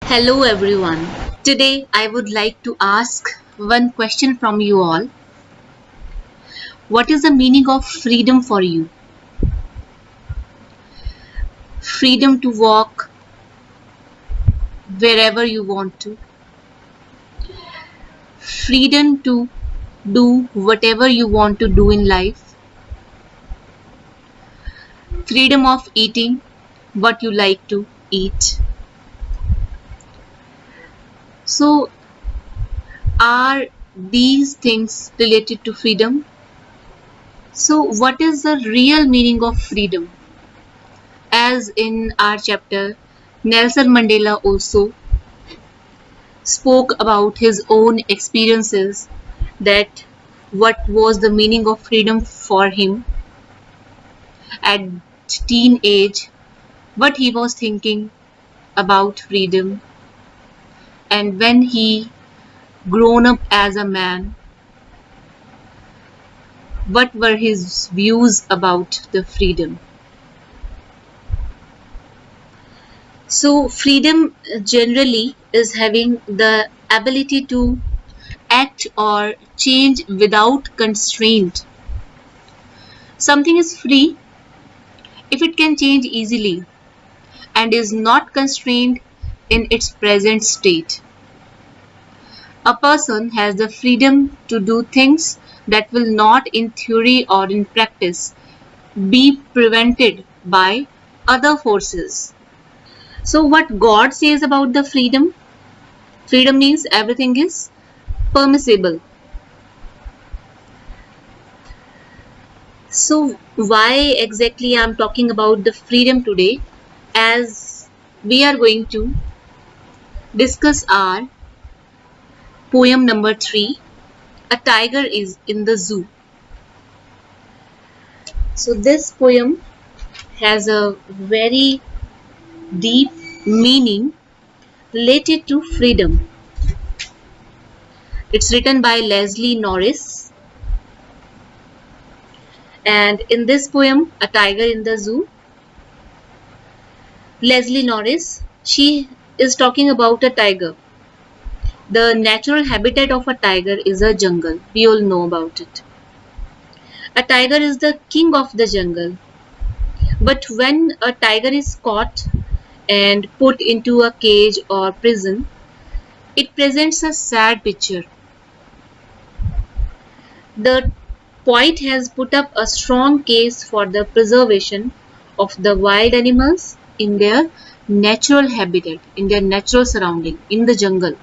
Hello everyone. Today I would like to ask one question from you all. What is the meaning of freedom for you? Freedom to walk wherever you want to. Freedom to do whatever you want to do in life. Freedom of eating what you like to eat. So, are these things related to freedom? So, what is the real meaning of freedom? As in our chapter, Nelson Mandela also spoke about his own experiences, that what was the meaning of freedom for him at teen age, what he was thinking about freedom, and when he grown up as a man, what were his views about the freedom. So freedom generally is having the ability to act or change without constraint. Something is free if it can change easily and is not constrained in its present state. A person has the freedom to do things that will not, in theory or in practice, be prevented by other forces. So, what God says about the freedom? Freedom means everything is permissible. So, why exactly I'm talking about the freedom today? As we are going to discuss our poem number 3, A Tiger is in the Zoo. So, this poem has a very deep meaning related to freedom. It's written by Leslie Norris, and in this poem, A Tiger in the Zoo, Leslie Norris, she is talking about a tiger. The natural habitat of a tiger is a jungle. We all know about it. A tiger is the king of the jungle. But when a tiger is caught and put into a cage or prison, it presents a sad picture. The poet has put up a strong case for the preservation of the wild animals in their natural habitat, in their natural surrounding, in the jungle.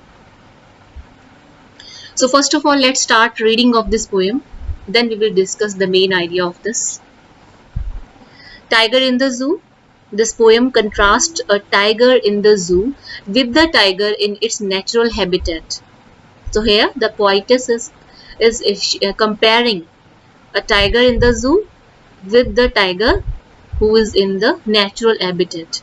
So first of all, let's start reading of this poem. Then we will discuss the main idea of this. Tiger in the Zoo. This poem contrasts a tiger in the zoo with the tiger in its natural habitat. So here the poetess is comparing a tiger in the zoo with the tiger who is in the natural habitat.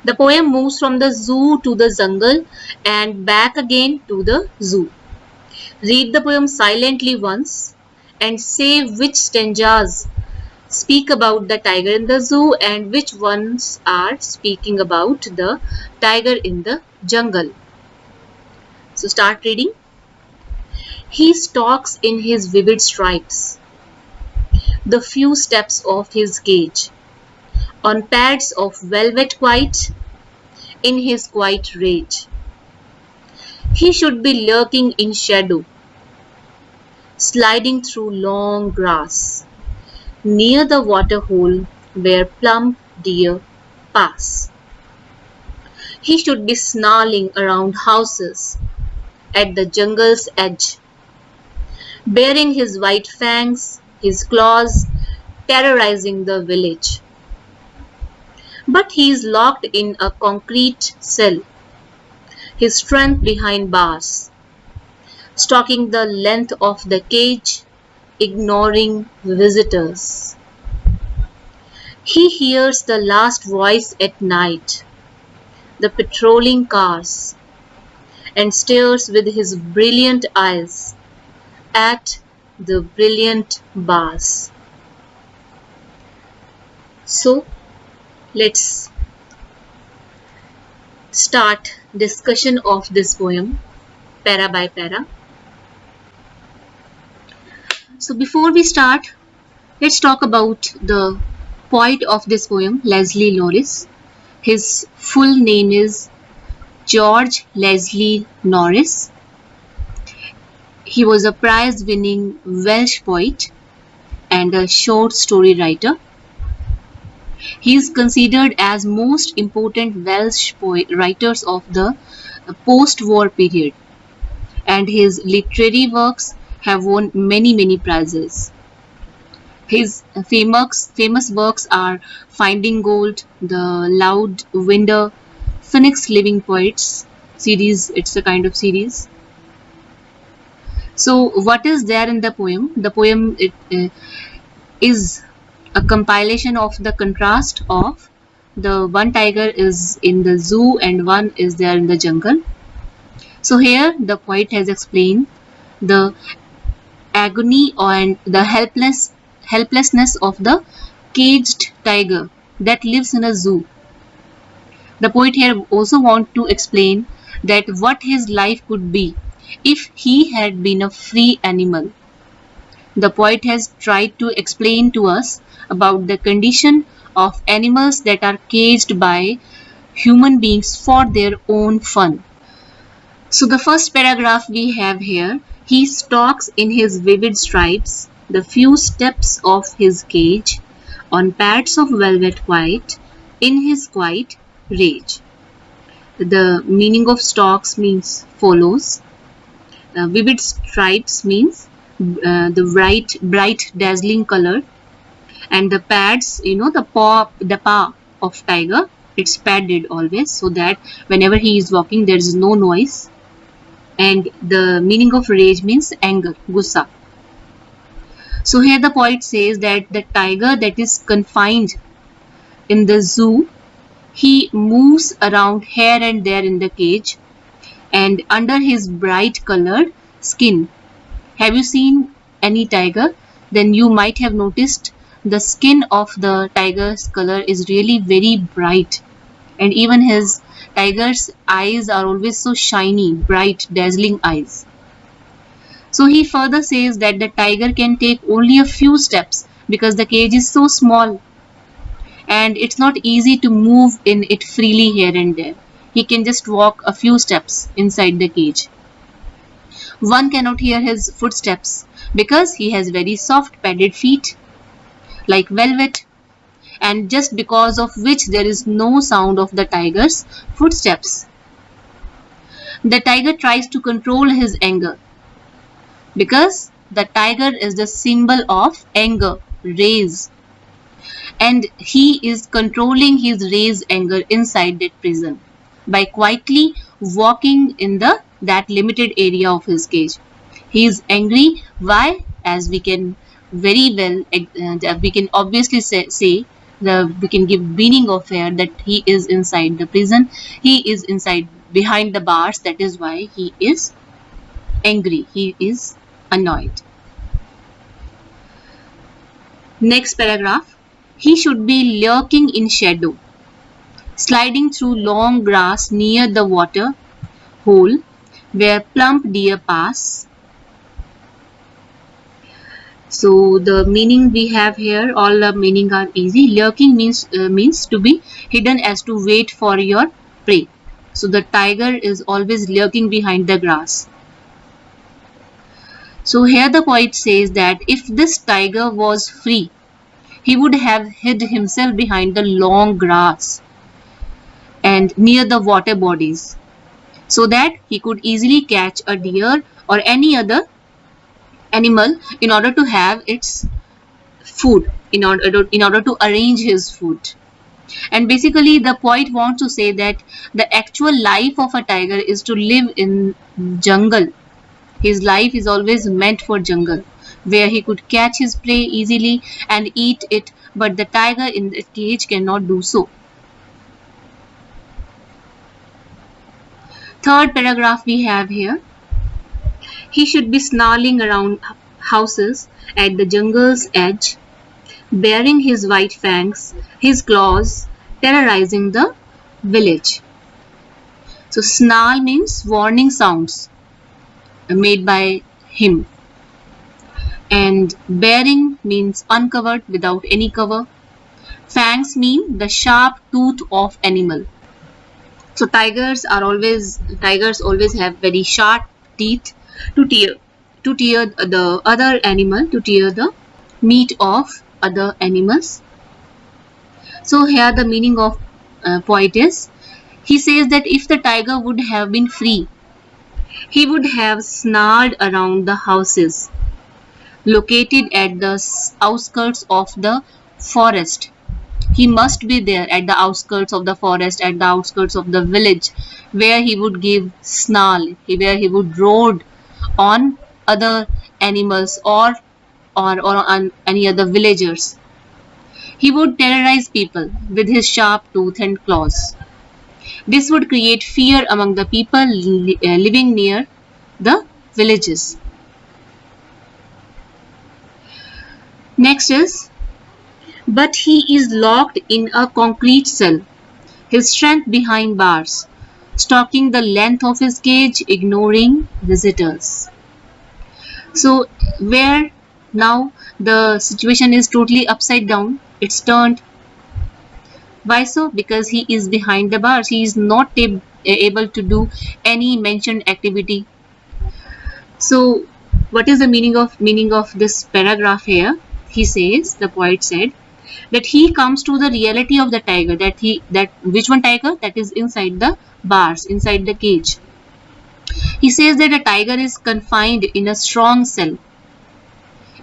The poem moves from the zoo to the jungle and back again to the zoo. Read the poem silently once and say which stanzas speak about the tiger in the zoo and which ones are speaking about the tiger in the jungle. So start reading. He stalks in his vivid stripes, the few steps of his cage, on pads of velvet white, in his quiet rage. He should be lurking in shadow, sliding through long grass, near the water hole where plump deer pass. He should be snarling around houses at the jungle's edge, baring his white fangs, his claws, terrorizing the village. But he is locked in a concrete cell, his strength behind bars, stalking the length of the cage, ignoring visitors. He hears the last voice at night, the patrolling cars, and stares with his brilliant eyes at the brilliant bars. So let's start discussion of this poem para by para. So before we start, let's talk about the poet of this poem, Leslie Norris. His full name is George Leslie Norris. He was a prize-winning Welsh poet and a short story writer. He is considered as most important Welsh writers of the post-war period, and his literary works have won many prizes. His famous works are Finding Gold, The Loud Winder, Phoenix Living Poets series. It's a kind of series. So what is there in the poem? The poem is a compilation of the contrast of the one tiger is in the zoo and one is there in the jungle. So here the poet has explained the agony and the helplessness of the caged tiger that lives in a zoo. The poet here also wants to explain that what his life could be if he had been a free animal. The poet has tried to explain to us about the condition of animals that are caged by human beings for their own fun. So the first paragraph we have here, he stalks in his vivid stripes the few steps of his cage on pads of velvet white in his quiet rage. The meaning of stalks means follows. Vivid stripes means the bright dazzling color, and the pads, the paw of tiger, it's padded always so that whenever he is walking there is no noise. And the meaning of rage means anger, gussa. So here the poet says that the tiger that is confined in the zoo, he moves around here and there in the cage and under his bright colored skin. Have you seen any tiger? Then you might have noticed the skin of the tiger's color is really very bright, and even his tiger's eyes are always so shiny, bright, dazzling eyes. So he further says that the tiger can take only a few steps because the cage is so small and it's not easy to move in it freely here and there. He can just walk a few steps inside the cage. One cannot hear his footsteps because he has very soft padded feet like velvet, and just because of which there is no sound of the tiger's footsteps. The tiger tries to control his anger because the tiger is the symbol of anger, rage, and he is controlling his rage anger inside that prison by quietly walking in that limited area of his cage. He is angry. Why? As we can very well, we can obviously say we can give meaning of here that he is inside the prison. He is inside behind the bars. That is why he is angry. He is annoyed. Next paragraph. He should be lurking in shadow, sliding through long grass near the water hole where plump deer pass. So the meaning we have here, all the meaning are easy. Lurking means to be hidden, as to wait for your prey. So the tiger is always lurking behind the grass. So here the poet says that if this tiger was free, he would have hid himself behind the long grass and near the water bodies, so that he could easily catch a deer or any other animal in order to have its food, in order to arrange his food. And basically the poet wants to say that the actual life of a tiger is to live in jungle. His life is always meant for jungle, where he could catch his prey easily and eat it, but the tiger in the cage cannot do so. Third paragraph we have here. He should be snarling around houses at the jungle's edge, baring his white fangs, his claws, terrorizing the village. So snarl means warning sounds made by him. And bearing means uncovered without any cover. Fangs mean the sharp tooth of animal. So tigers always have very sharp teeth to tear the other animal, to tear the meat of other animals. So here the meaning of poet is, he says that if the tiger would have been free, he would have snarled around the houses located at the outskirts of the forest. He must be there at the outskirts of the forest, at the outskirts of the village, where he would give snarl, where he would roar on other animals or on any other villagers. He would terrorize people with his sharp tooth and claws. This would create fear among the people living near the villages. Next is, but he is locked in a concrete cell, his strength behind bars, stalking the length of his cage, ignoring visitors. So, where now the situation is totally upside down, it's turned. Why so? Because he is behind the bars. He is not able to do any mentioned activity. So, what is the meaning of this paragraph here? He says, the poet said, that he comes to the reality of the tiger, that which one tiger? That is inside the bars, inside the cage. He says that a tiger is confined in a strong cell,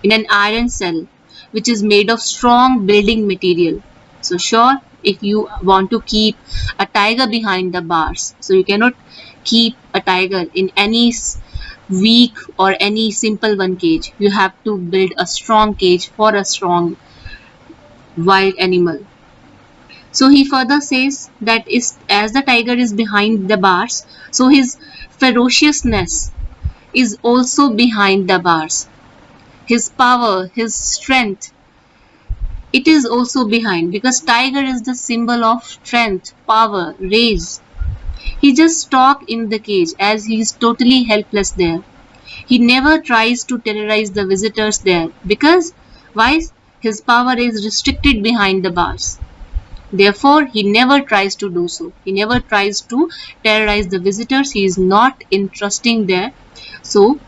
in an iron cell, which is made of strong building material. So sure, if you want to keep a tiger behind the bars, so you cannot keep a tiger in any weak or any simple one cage. You have to build a strong cage for a strong wild animal. So he further says that as the tiger is behind the bars, so his ferociousness is also behind the bars. His power, his strength, it is also behind, because tiger is the symbol of strength, power, rage. He just stuck in the cage as he is totally helpless there. He never tries to terrorize the visitors there, because why? His power is restricted behind the bars. Therefore, he never tries to do so. He never tries to terrorize the visitors. He is not interesting there. So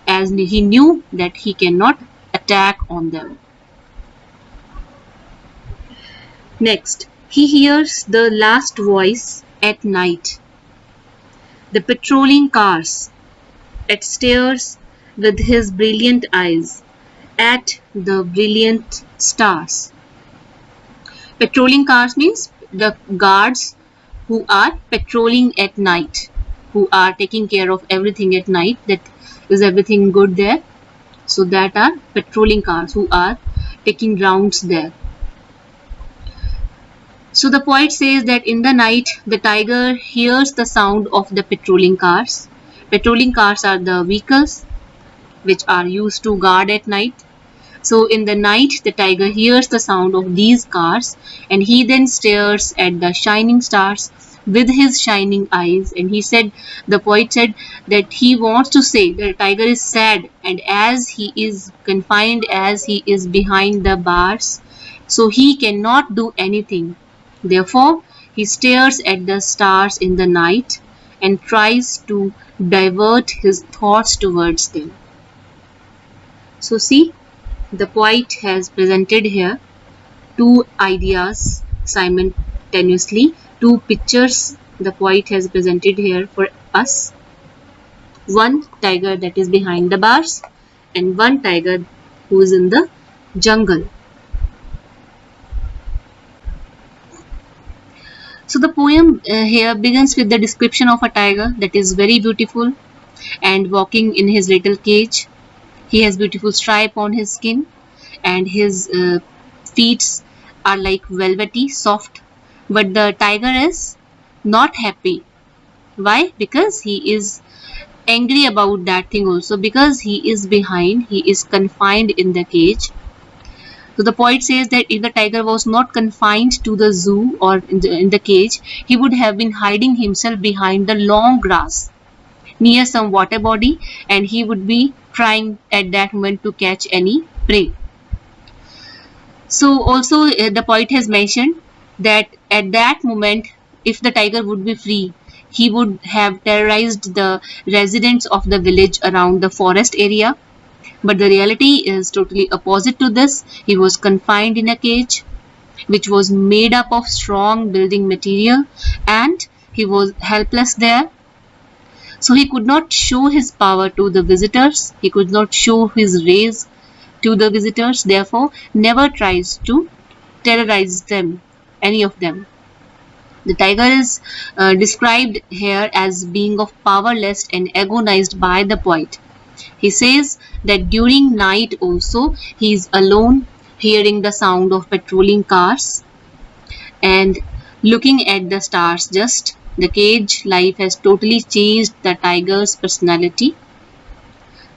as he knew that he cannot attack on them. Next, he hears the last voice at night. The patrolling cars, it stares with his brilliant eyes at the brilliant stars. Patrolling cars means the guards who are patrolling at night, who are taking care of everything at night, that is everything good there. So that are patrolling cars who are taking rounds there. So the poet says that in the night the tiger hears the sound of the patrolling cars. Patrolling cars are the vehicles which are used to guard at night. So in the night the tiger hears the sound of these cars, and he then stares at the shining stars with his shining eyes. And the poet said that he wants to say that the tiger is sad, and as he is confined, as he is behind the bars, so he cannot do anything. Therefore, he stares at the stars in the night and tries to divert his thoughts towards them. So see, the poet has presented here two ideas simultaneously, two pictures the poet has presented here for us. One tiger that is behind the bars, and one tiger who is in the jungle. So the poem here begins with the description of a tiger that is very beautiful and walking in his little cage. He has beautiful stripe on his skin, and his feet are like velvety, soft. But the tiger is not happy. Why? Because he is angry about that thing also, because he is behind, he is confined in the cage. So the poet says that if the tiger was not confined to the zoo or in the cage, he would have been hiding himself behind the long grass near some water body, and he would be trying at that moment to catch any prey. So also the poet has mentioned that at that moment, if the tiger would be free, he would have terrorized the residents of the village around the forest area. But the reality is totally opposite to this. He was confined in a cage which was made up of strong building material, and he was helpless there. So he could not show his power to the visitors, he could not show his rays to the visitors, therefore never tries to terrorize them, any of them. The tiger is described here as being of powerless and agonized by the poet. He says that during night also he is alone, hearing the sound of patrolling cars and looking at the stars. Just the cage life has totally changed the tiger's personality.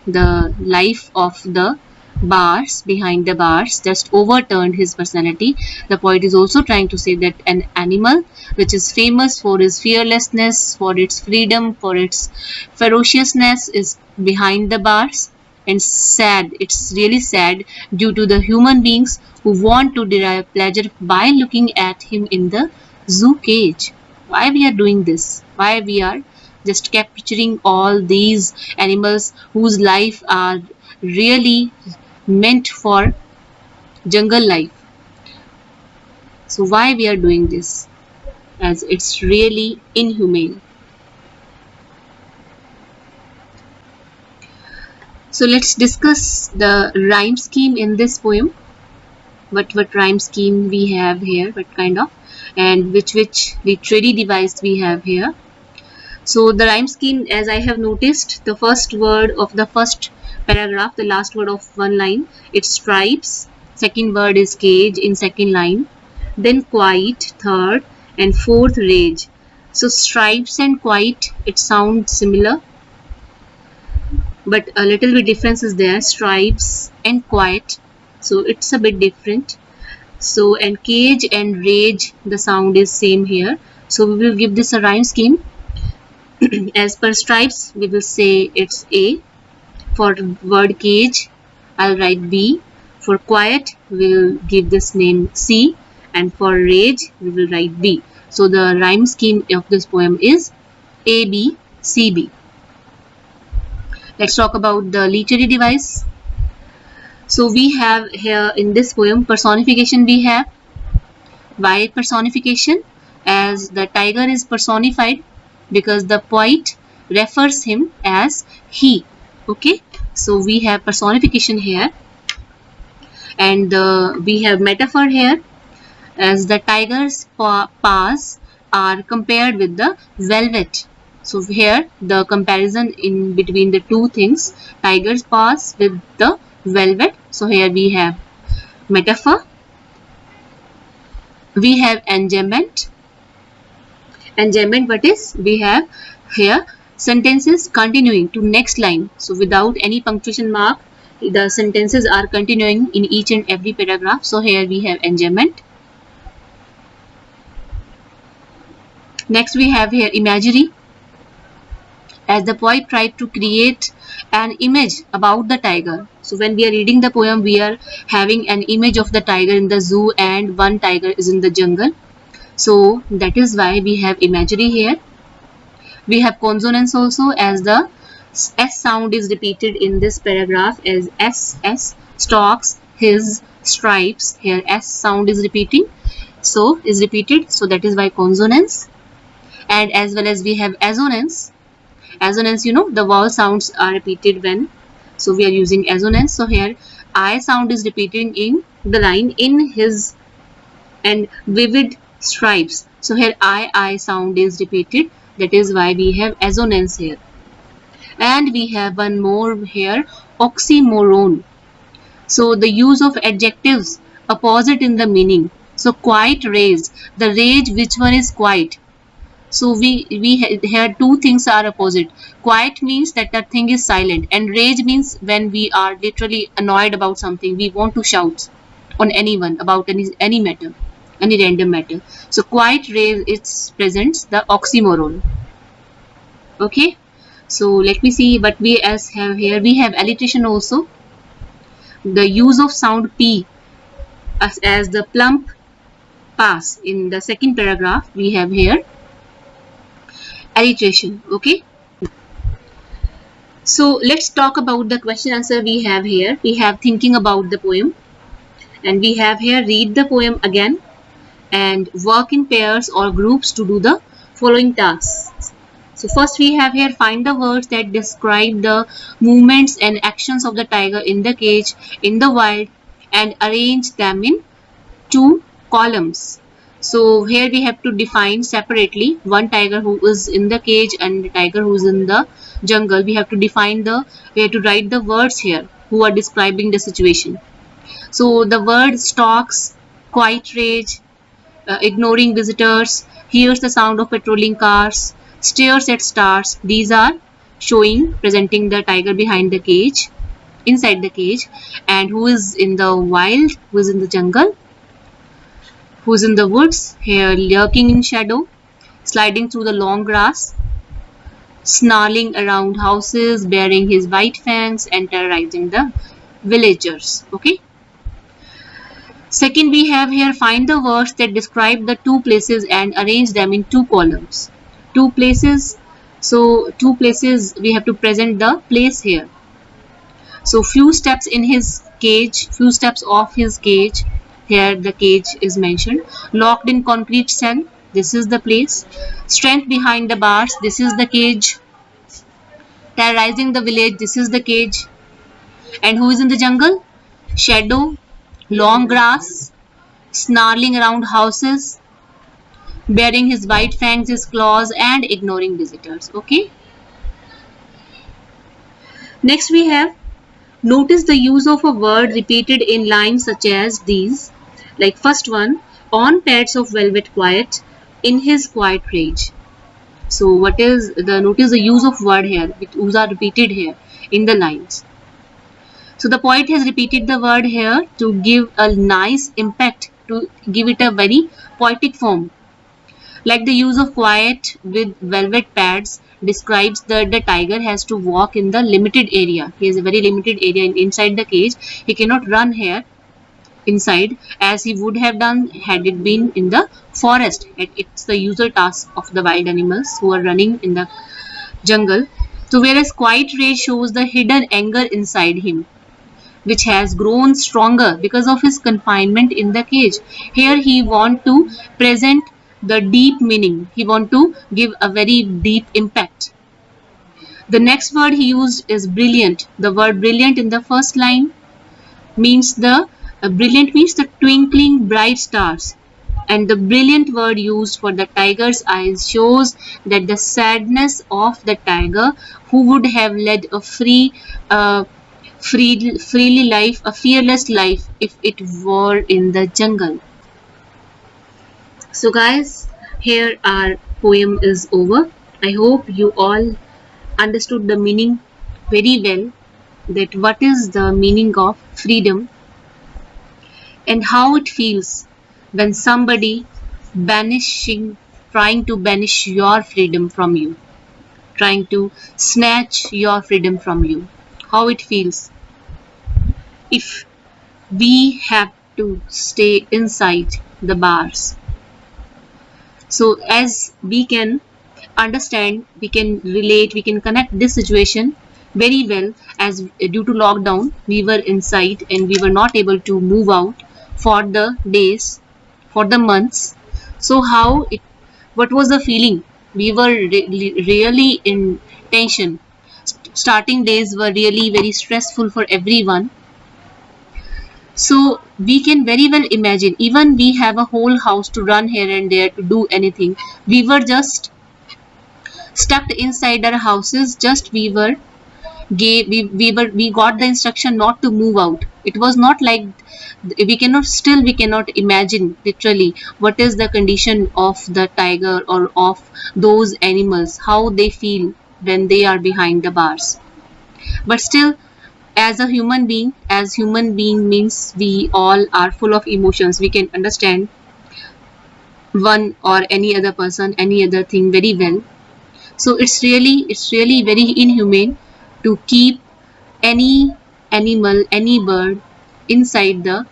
The life of the bars, behind the bars, just overturned his personality. The poet is also trying to say that an animal which is famous for its fearlessness, for its freedom, for its ferociousness is behind the bars, and sad, it's really sad due to the human beings who want to derive pleasure by looking at him in the zoo cage. Why we are doing this? Why we are just capturing all these animals whose life are really meant for jungle life? So why we are doing this? As it's really inhumane. So let's discuss the rhyme scheme in this poem. What rhyme scheme we have here, what kind of, and which literary device we have here. So the rhyme scheme, as I have noticed, the first word of the first paragraph, the last word of one line, it's stripes. Second word is cage in second line. Then quiet, third, and fourth rage. So stripes and quiet, it sounds similar, but a little bit difference is there. Stripes and quiet, so it's a bit different. So and cage and rage, the sound is same here. So we will give this a rhyme scheme. As per stripes, we will say it's A. For word cage, I'll write B. For quiet, we'll give this name C. And for rage, we will write B. So the rhyme scheme of this poem is A, B, C, B. Let's talk about the literary device. So we have here in this poem personification we have. Why personification? As the tiger is personified because the poet refers him as he. Okay, so we have personification here, and we have metaphor here, as the tiger's paws are compared with the velvet. So here the comparison in between the two things, tiger's paws with the velvet. So here we have metaphor, we have enjambment. Enjambment, what is? We have here sentences continuing to next line. So without any punctuation mark, the sentences are continuing in each and every paragraph. So here we have enjambment. Next we have here imagery, as the poet tried to create an image about the tiger. So when we are reading the poem, we are having an image of the tiger in the zoo and one tiger is in the jungle. So that is why we have imagery here. We have consonants also, as the S sound is repeated in this paragraph as S, stalks, his, stripes. Here S sound is repeated, so that is why consonants. And as well as we have assonance. Assonance, you know, the vowel sounds are repeated when, so we are using assonance. So here I sound is repeating in the line in his and vivid stripes. So here I sound is repeated, that is why we have assonance here. And we have one more here, oxymoron. So the use of adjectives opposite in the meaning. So quiet rage, the rage, which one is quiet? So we here two things are opposite. Quiet means that the thing is silent, and rage means when we are literally annoyed about something, we want to shout. on anyone about any matter, any random matter. So quiet rage, it presents the oxymoron. Okay, so let me see what we have here. We have alliteration also. The use of sound p as the plump pass in the second paragraph. We have here alliteration. Okay, so let's talk about the question answer we have here. We have thinking about the poem, and we have here read the poem again and work in pairs or groups to do the following tasks. So first we have here find the words that describe the movements and actions of the tiger in the cage in the wild and arrange them in two columns. So here we have to define separately one tiger who is in the cage and the tiger who is in the jungle. We have to define we have to write the words here who are describing the situation. So the word stalks, quiet rage, ignoring visitors, hears the sound of patrolling cars, stares at stars. These are presenting the tiger behind the cage, inside the cage, and who is in the wild, who is in the jungle, who is in the woods, here lurking in shadow, sliding through the long grass, snarling around houses, baring his white fangs, and terrorizing the villagers. Okay. Second, we have here find the words that describe the two places and arrange them in two columns. Two places. So two places we have to present the place here. So few steps in his cage, few steps off his cage. Here the cage is mentioned. Locked in concrete cell. This is the place. Strength behind the bars. This is the cage. Terrorizing the village. This is the cage. And who is in the jungle? Shadow, long grass, snarling around houses, baring his white fangs, his claws, and ignoring visitors. Okay. Next we have notice the use of a word repeated in lines such as these. Like first one, on pads of velvet quiet, in his quiet rage. So what is the notice the use of word here, which are repeated here in the lines. So the poet has repeated the word here to give a nice impact, to give it a very poetic form. Like the use of quiet with velvet pads describes that the tiger has to walk in the limited area. He has a very limited area inside the cage. He cannot run here inside as he would have done had it been in the forest. It's the usual task of the wild animals who are running in the jungle. So whereas quiet rage shows the hidden anger inside him, which has grown stronger because of his confinement in the cage. Here he want to present the deep meaning. He want to give a very deep impact. The next word he used is brilliant. The word brilliant in the first line means brilliant means the twinkling bright stars. And the brilliant word used for the tiger's eyes shows that the sadness of the tiger who would have led a freely life, a fearless life if it were in the jungle. So guys, here our poem is over. I hope you all understood the meaning very well, that what is the meaning of freedom and how it feels when somebody trying to banish your freedom from you, trying to snatch your freedom from you, how it feels if we have to stay inside the bars. So as we can understand, we can relate, we can connect this situation very well, as due to lockdown we were inside and we were not able to move out for the days, for the months. So what was the feeling? We were really in tension. Starting days were really very stressful for everyone. So we can very well imagine, even we have a whole house to run here and there to do anything. We were just stuck inside our houses. Just we got the instruction not to move out. It was not like we cannot imagine literally what is the condition of the tiger or of those animals, how they feel when they are behind the bars. But still As a human being, as human being means we all are full of emotions. We can understand one or any other person, any other thing very well. So it's really very inhumane to keep any animal, any bird inside the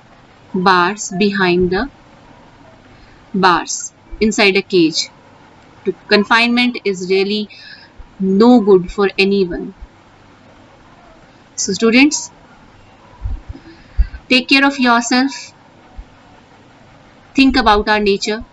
bars, behind the bars, inside a cage. Confinement is really no good for anyone. So students, take care of yourself. Think about our nature.